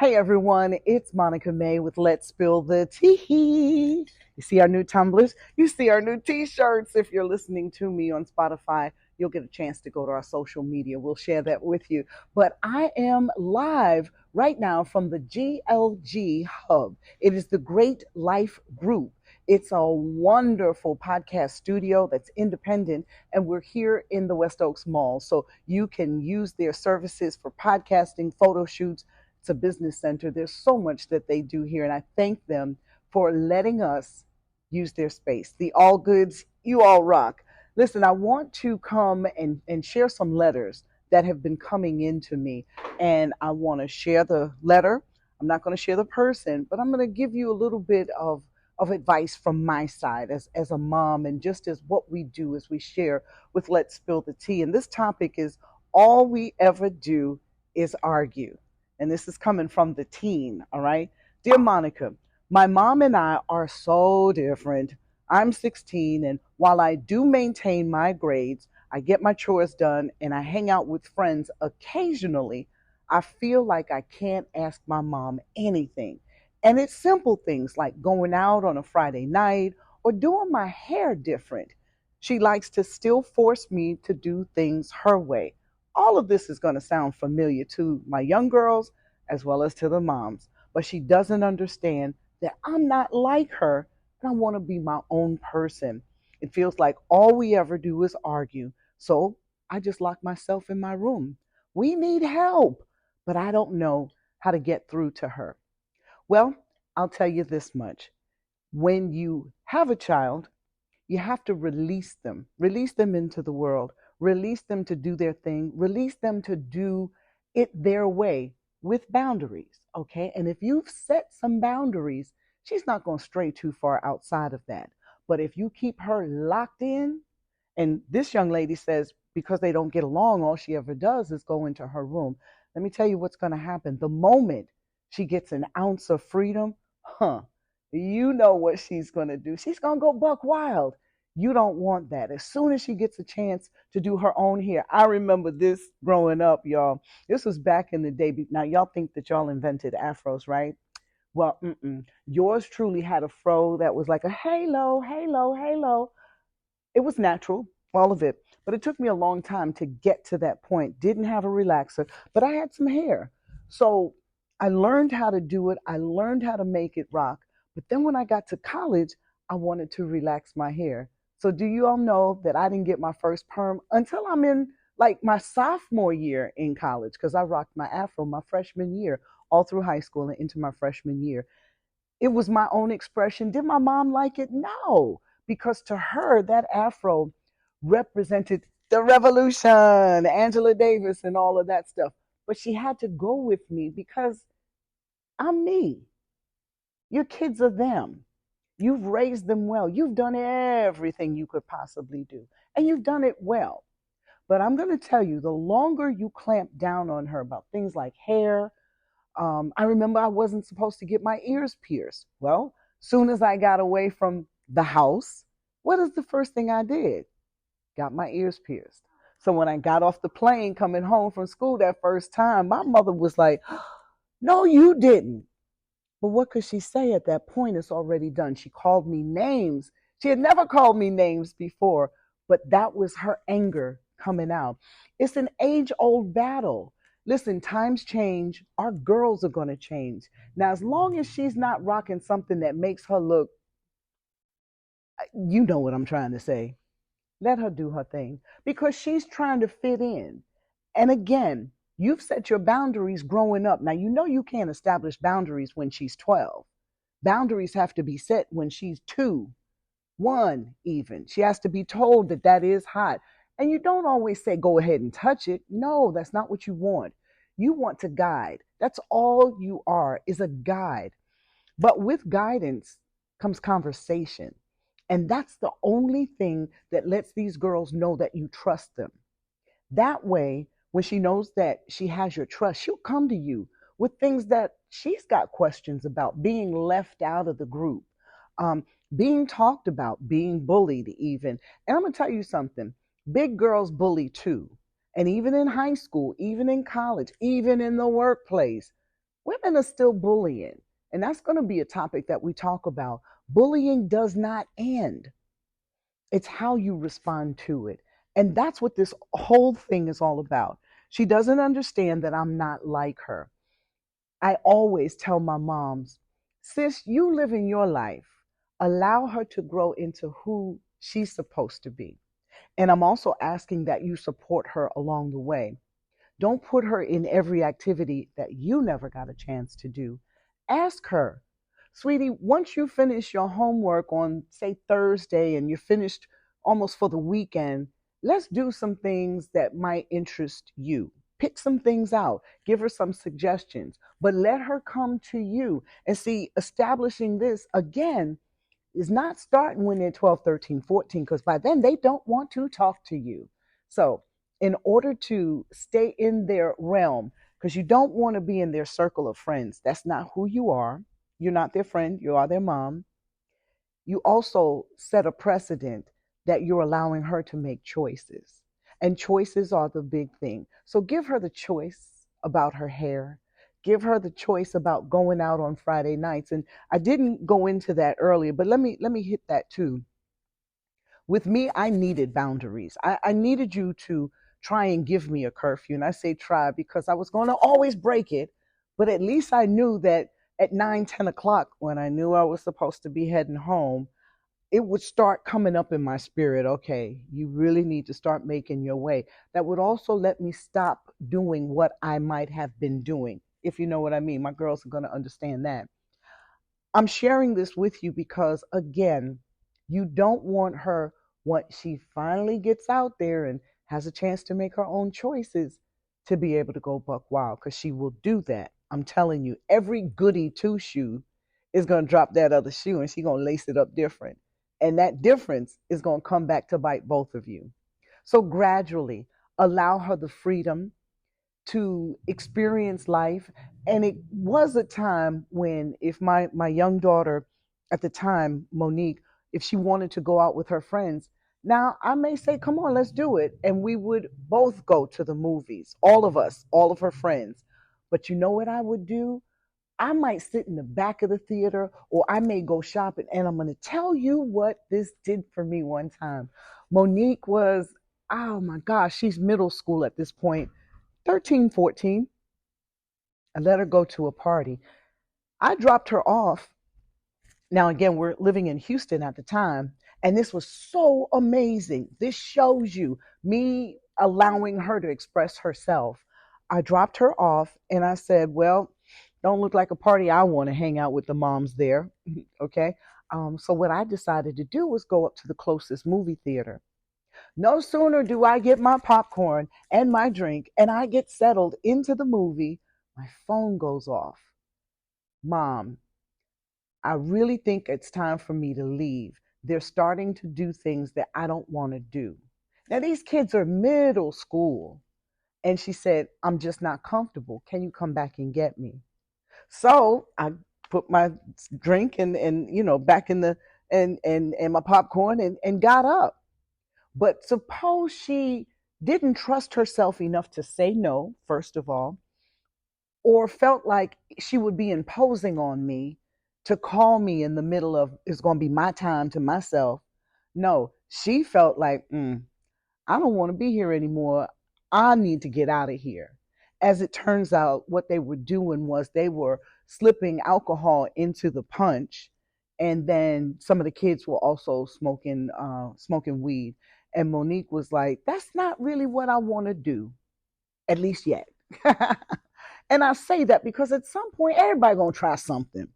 Hey everyone, it's Monica May with Let's Spill the Tea. You see our new tumblers? You see our new t shirts. If you're listening to me on Spotify, you'll get a chance to go to our social media. We'll share that with you. But I am live right now from the GLG Hub. It is the Great Life Group. It's a wonderful podcast studio that's independent, and we're here in the West Oaks Mall. So you can use their services for podcasting, photo shoots. It's a business center. There's so much that they do here, and I thank them for letting us use their space. The All Goods, you all rock. Listen, I want to come and share some letters that have been coming into me, and I want to share the letter. I'm not going to share the person, but I'm going to give you a little bit of advice from my side as a mom, and just as what we do as we share with Let's Spill the Tea. And this topic is all we ever do is argue, and this is coming from the teen, all right? Dear Monica, my mom and I are so different. I'm 16, and while I do maintain my grades, I get my chores done, and I hang out with friends occasionally, I feel like I can't ask my mom anything. And it's simple things like going out on a Friday night or doing my hair different. She likes to still force me to do things her way. All of this is going to sound familiar to my young girls as well as to the moms, but she doesn't understand that I'm not like her and I want to be my own person. It feels like all we ever do is argue. So I just lock myself in my room. We need help, but I don't know how to get through to her. Well, I'll tell you this much. When you have a child, you have to release them into the world, release them to do their thing, release them to do it their way with boundaries. Okay. And if you've set some boundaries, she's not going to stray too far outside of that. But if you keep her locked in, and this young lady says because they don't get along, all she ever does is go into her room. Let me tell you what's going to happen. The moment she gets an ounce of freedom, huh, you know what she's going to do. She's going to go buck wild. You don't want that. As soon as she gets a chance to do her own hair, I remember this growing up, y'all. This was back in the day. Now, y'all think that y'all invented afros, right? Well, yours truly had a fro that was like a halo, halo, halo. It was natural, all of it. But it took me a long time to get to that point. Didn't have a relaxer, but I had some hair. So I learned how to do it. I learned how to make it rock. But then when I got to college, I wanted to relax my hair. So do you all know that I didn't get my first perm until I'm in like my sophomore year in college, because I rocked my afro my freshman year, all through high school and into my freshman year. It was my own expression. Did my mom like it? No, because to her, that afro represented the revolution, Angela Davis, and all of that stuff. But she had to go with me because I'm me. Your kids are them. You've raised them well. You've done everything you could possibly do, and you've done it well. But I'm going to tell you, the longer you clamp down on her about things like hair, I remember I wasn't supposed to get my ears pierced. Well, soon as I got away from the house, what is the first thing I did? Got my ears pierced. So when I got off the plane coming home from school that first time, my mother was like, "No, you didn't." But what could she say at that point? It's already done. She called me names. She had never called me names before, but that was her anger coming out. It's an age old battle. Listen, times change. Our girls are going to change. Now, as long as she's not rocking something that makes her look, you know what I'm trying to say. Let her do her thing because she's trying to fit in. And again, you've set your boundaries growing up. Now, you know you can't establish boundaries when she's 12. Boundaries have to be set when she's 2, 1, even. She has to be told that that is hot. And you don't always say, go ahead and touch it. No, that's not what you want. You want to guide. That's all you are, is a guide. But with guidance comes conversation. And that's the only thing that lets these girls know that you trust them. That way, when she knows that she has your trust, she'll come to you with things that she's got questions about, being left out of the group, um, being talked about, being bullied, even. And I'm going to tell you something, big girls bully too. And even in high school, even in college, even in the workplace, women are still bullying. And that's going to be a topic that we talk about. Bullying does not end, it's how you respond to it. And that's what this whole thing is all about. She doesn't understand that I'm not like her. I always tell my moms, sis, you live in your life. Allow her to grow into who she's supposed to be. And I'm also asking that you support her along the way. Don't put her in every activity that you never got a chance to do. Ask her, sweetie, once you finish your homework on, say, Thursday and you're finished almost for the weekend, let's do some things that might interest you. Pick some things out, give her some suggestions, but let her come to you. And see, establishing this again is not starting when they're 12, 13, 14, because by then they don't want to talk to you. So, in order to stay in their realm, because you don't want to be in their circle of friends, that's not who you are. You're not their friend, you are their mom. You also set a precedent that you're allowing her to make choices. And choices are the big thing. So give her the choice about her hair. Give her the choice about going out on Friday nights. And I didn't go into that earlier, but let me hit that too. With me, I needed boundaries. I needed you to try and give me a curfew. And I say try because I was going to always break it. But at least I knew that at 9, 10 o'clock, when I knew I was supposed to be heading home, it would start coming up in my spirit. Okay, you really need to start making your way. That would also let me stop doing what I might have been doing, if you know what I mean. My girls are going to understand that. I'm sharing this with you because, again, you don't want her, once she finally gets out there and has a chance to make her own choices, to be able to go buck wild, because she will do that. I'm telling you, every goody two shoe is going to drop that other shoe and she's going to lace it up different. And that difference is going to come back to bite both of you. So gradually allow her the freedom to experience life. And it was a time when, if my young daughter at the time, Monique, if she wanted to go out with her friends, now I may say, come on, let's do it. And we would both go to the movies, all of us, all of her friends. But you know what I would do? I might sit in the back of the theater, or I may go shopping. And I'm going to tell you what this did for me one time. Monique was, oh my gosh, she's middle school at this point, 13, 14. I let her go to a party. I dropped her off. Now, again, we're living in Houston at the time, and this was so amazing. This shows you me allowing her to express herself. I dropped her off and I said, well, don't look like a party I want to hang out with the moms there. Okay. So, what I decided to do was go up to the closest movie theater. No sooner do I get my popcorn and my drink and I get settled into the movie, my phone goes off. Mom, I really think it's time for me to leave. They're starting to do things that I don't want to do. Now, these kids are middle school. And she said, I'm just not comfortable. Can you come back and get me? So I put my drink and back in the and my popcorn and got up. But suppose she didn't trust herself enough to say no, first of all, or felt like she would be imposing on me to call me in the middle of it's going to be my time to myself. No, she felt like, I don't want to be here anymore. I need to get out of here. As it turns out, what they were doing was they were slipping alcohol into the punch, and then some of the kids were also smoking weed. And Monique was like, "That's not really what I want to do, at least yet." And I say that because at some point everybody gonna try something.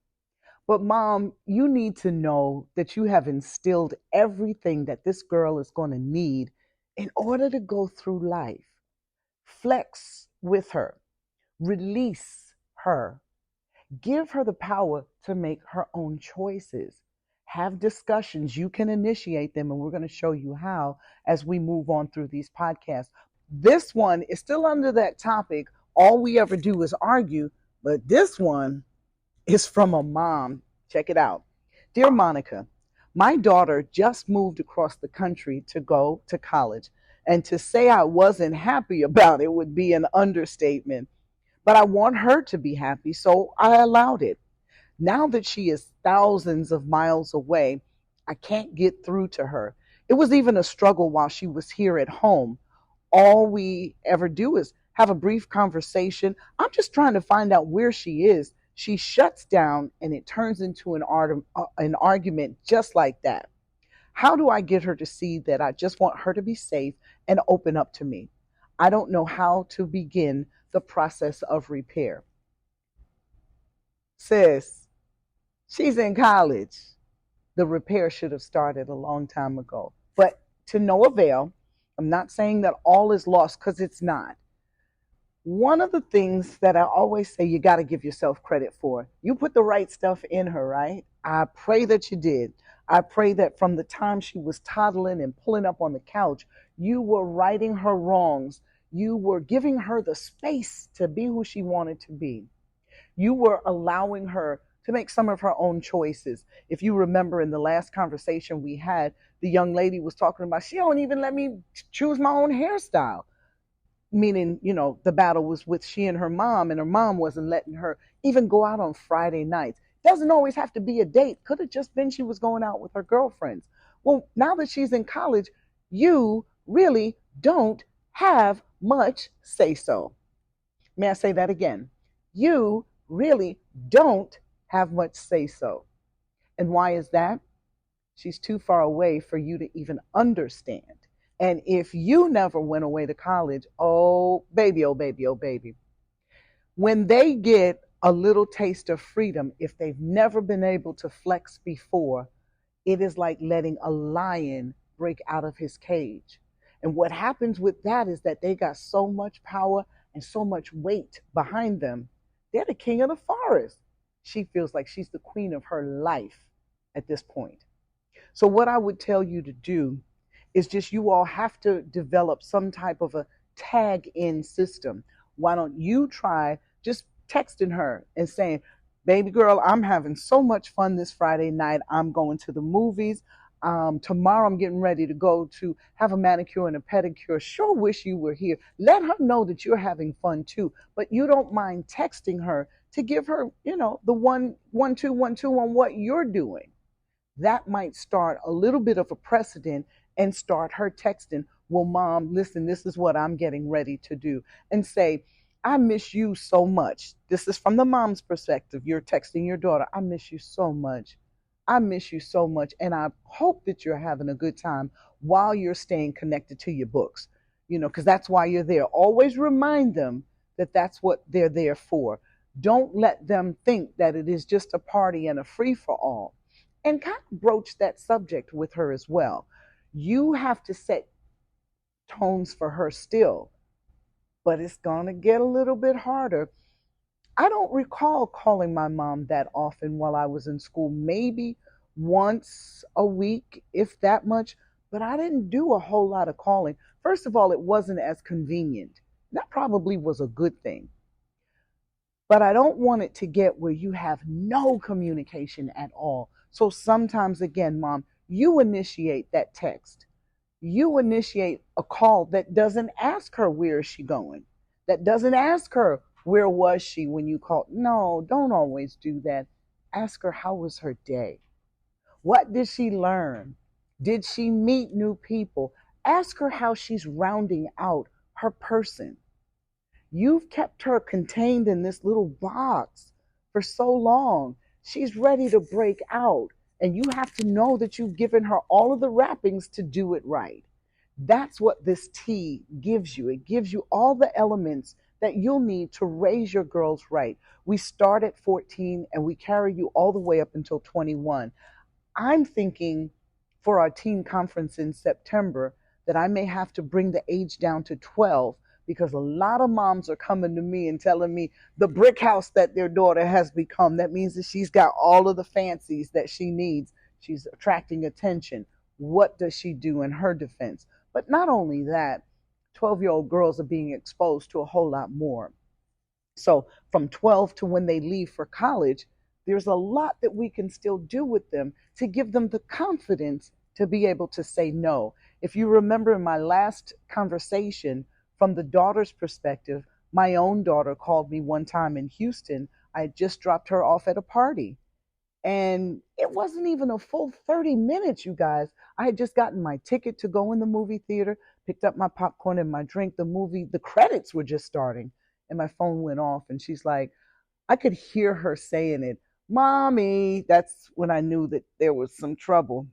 But mom, you need to know that you have instilled everything that this girl is going to need in order to go through life. Flex with her, release her, give her the power to make her own choices. Have discussions. You can initiate them, and we're going to show you how as we move on through these podcasts. This one is still under that topic. All we ever do is argue, but this one is from a mom. Check it out. Dear Monica, my daughter just moved across the country to go to college. And to say I wasn't happy about it would be an understatement. But I want her to be happy, so I allowed it. Now that she is thousands of miles away, I can't get through to her. It was even a struggle while she was here at home. All we ever do is have a brief conversation. I'm just trying to find out where she is. She shuts down and it turns into an argument just like that. How do I get her to see that I just want her to be safe and open up to me? I don't know how to begin the process of repair. Sis, she's in college. The repair should have started a long time ago. But to no avail, I'm not saying that all is lost because it's not. One of the things that I always say you got to give yourself credit for, you put the right stuff in her, right? I pray that you did. I pray that from the time she was toddling and pulling up on the couch, you were righting her wrongs. You were giving her the space to be who she wanted to be. You were allowing her to make some of her own choices. If you remember in the last conversation we had, the young lady was talking about, she don't even let me choose my own hairstyle. Meaning, the battle was with she and her mom wasn't letting her even go out on Friday nights. Doesn't always have to be a date. Could have just been she was going out with her girlfriends. Well, now that she's in college, you really don't have much say so. May I say that again? You really don't have much say so. And why is that? She's too far away for you to even understand. And if you never went away to college, oh baby, oh baby, oh baby. When they get a little taste of freedom, if they've never been able to flex before, it is like letting a lion break out of his cage. And what happens with that is that they got so much power and so much weight behind them. They're the king of the forest. She feels like she's the queen of her life at this point. So, what I would tell you to do is just you all have to develop some type of a tag in system. Why don't you try just texting her and saying, baby girl, I'm having so much fun this Friday night. I'm going to the movies. Tomorrow I'm getting ready to go to have a manicure and a pedicure. Sure wish you were here. Let her know that you're having fun too, but you don't mind texting her to give her, the 1 2 1 2 on what you're doing. That might start a little bit of a precedent and start her texting, well, mom, listen, this is what I'm getting ready to do. And say, I miss you so much. This is from the mom's perspective. You're texting your daughter, I miss you so much. I miss you so much. And I hope that you're having a good time while you're staying connected to your books, because that's why you're there. Always remind them that that's what they're there for. Don't let them think that it is just a party and a free for all. And kind of broach that subject with her as well. You have to set tones for her still, but it's going to get a little bit harder. I don't recall calling my mom that often while I was in school, maybe once a week, if that much, but I didn't do a whole lot of calling. First of all, it wasn't as convenient. That probably was a good thing. But I don't want it to get where you have no communication at all. So sometimes, again, mom, you initiate that text. You initiate a call that doesn't ask her where is she going, that doesn't ask her where was she when you called. No, don't always do that. Ask her how was her day. What did she learn? Did she meet new people? Ask her how she's rounding out her person. You've kept her contained in this little box for so long. She's ready to break out. And you have to know that you've given her all of the wrappings to do it right. That's what this tea gives you. It gives you all the elements that you'll need to raise your girls right. We start at 14 and we carry you all the way up until 21. I'm thinking for our teen conference in September that I may have to bring the age down to 12 because a lot of moms are coming to me and telling me the brick house that their daughter has become. That means that she's got all of the fancies that she needs. She's attracting attention. What does she do in her defense? But not only that, 12-year-old girls are being exposed to a whole lot more. So from 12 to when they leave for college, there's a lot that we can still do with them to give them the confidence to be able to say no. If you remember in my last conversation, from the daughter's perspective, My own daughter called me one time in Houston. I had just dropped her off at a party. And it wasn't even a full 30 minutes, you guys. I had just gotten my ticket to go in the movie theater, picked up my popcorn and my drink. The credits were just starting, and my phone went off. And she's like, I could hear her saying it, Mommy. That's when I knew that there was some trouble.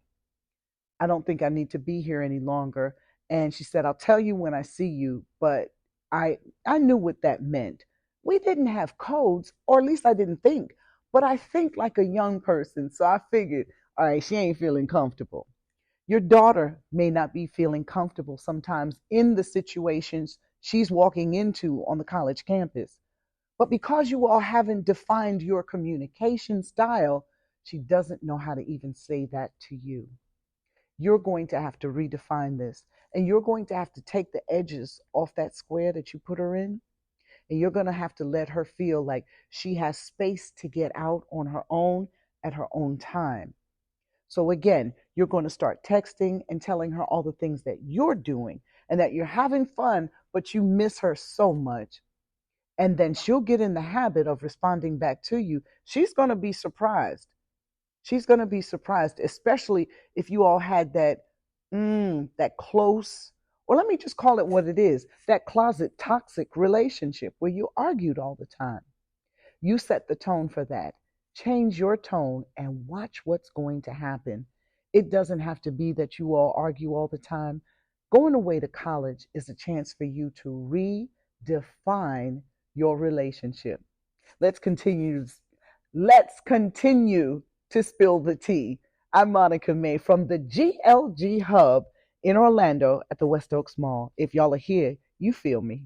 I don't think I need to be here any longer. And she said, I'll tell you when I see you. But I knew what that meant. We didn't have codes, or at least I didn't think. But I think like a young person. So I figured, all right, she ain't feeling comfortable. Your daughter may not be feeling comfortable sometimes in the situations she's walking into on the college campus. But because you all haven't defined your communication style, she doesn't know how to even say that to you. You're going to have to redefine this. And you're going to have to take the edges off that square that you put her in. And you're going to have to let her feel like she has space to get out on her own at her own time. So, again, you're going to start texting and telling her all the things that you're doing and that you're having fun, but you miss her so much. And then she'll get in the habit of responding back to you. She's going to be surprised. She's going to be surprised, especially if you all had that close, or let me just call it what it is, that closet toxic relationship where you argued all the time. You set the tone for that. Change your tone and watch what's going to happen. It doesn't have to be that you all argue all the time. Going away to college is a chance for you to redefine your relationship. Let's continue. Let's continue to spill the tea. I'm Monica May from the GLG Hub in Orlando at the West Oaks Mall. If y'all are here, you feel me.